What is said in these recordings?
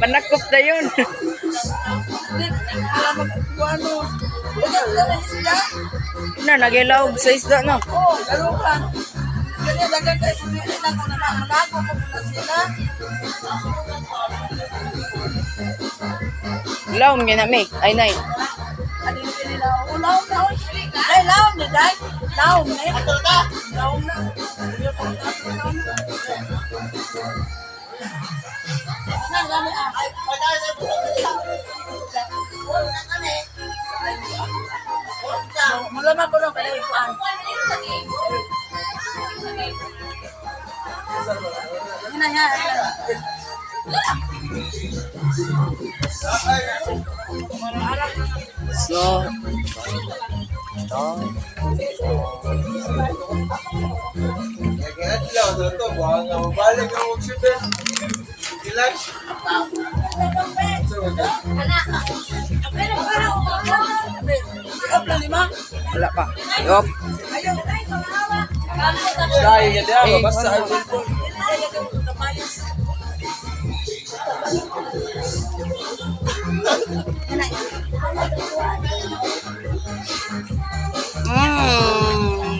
Manakop na yun. Na, nagilawag sa isda, no? Oo, laro ka. Ganyan, dagang ka isbili lang ko na malago mo na sila. Lawom niya na, may. Ay, nay. Ano yung nila? Oo, laom na. Ay, laom na, day. Laom na. Ato na. Laom na. Nagami ah. Ay, pagkaya sa buto. Malaman ko lang kaya ikuan. Hinaya. So, wala pa. Yup. Dahil yan din, basta ay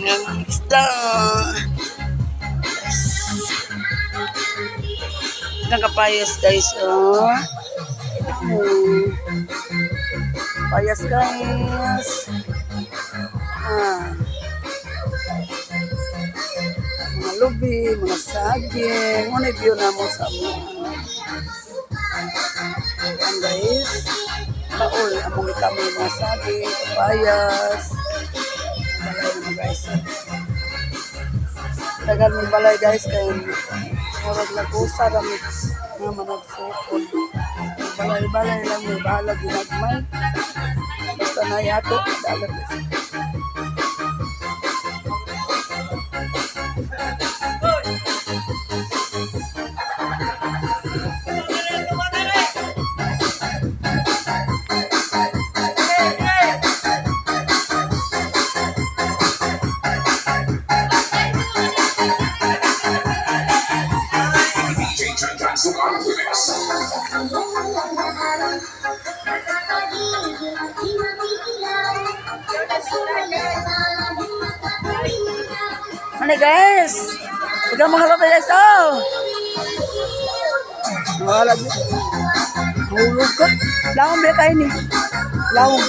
Yung isda. Kapayas guys, oh. Payas guys. Mga lubi, mga saging. Ano yung view na mo sa mga. Ayan guys. Baol, among kami mga saging, kapayas. Balay naman guys. Dagan mo balay guys kaya marag nag-usa kami nga managsukod. Balay-balay lang may bahala ginagmay. Basta na yato, dagat guys. Ano guys? Ikaw mga lote guys, oh! Mahalag mo. Hulog ko. Laong ba kayo ni? Laong.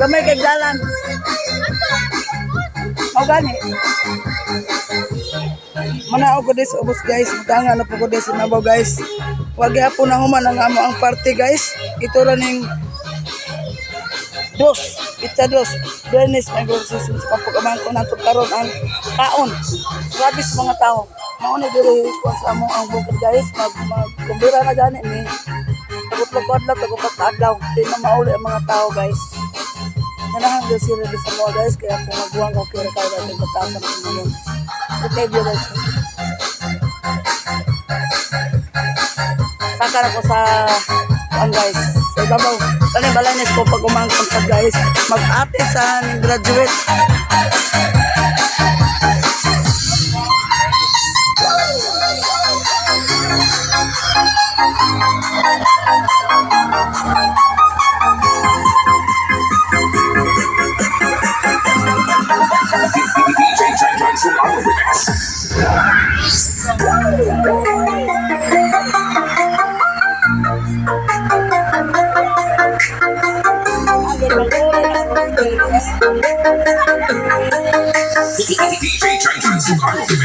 Gamay kay dalan. O gani. Manao ko des ubos guys. Matanga na po ko des nabaw guys. Wag hapon na human ang amo ang party guys. Ito rin yung dos. Pizza dos. Dennis may groceries sa pagkaman ko nato karon ang kaon. Grabe sa mga tao. Mauna diri ko sa amo ang bukid guys. Magkumbira na gani ni. Tagot-lugod lang tagot-adlaw. Di na mauli ang mga tao guys. Nanahan daw sila sa mga guys. Kaya kung magbuwang ko kira kayo natin batasan ko ngayon. Okay view guys. Saka na ko sa guys. Sa ibabaw. Kani balanes ko pag umangkong pa guys. Mag-ate sa graduate. DJ Chan Chan Sukarno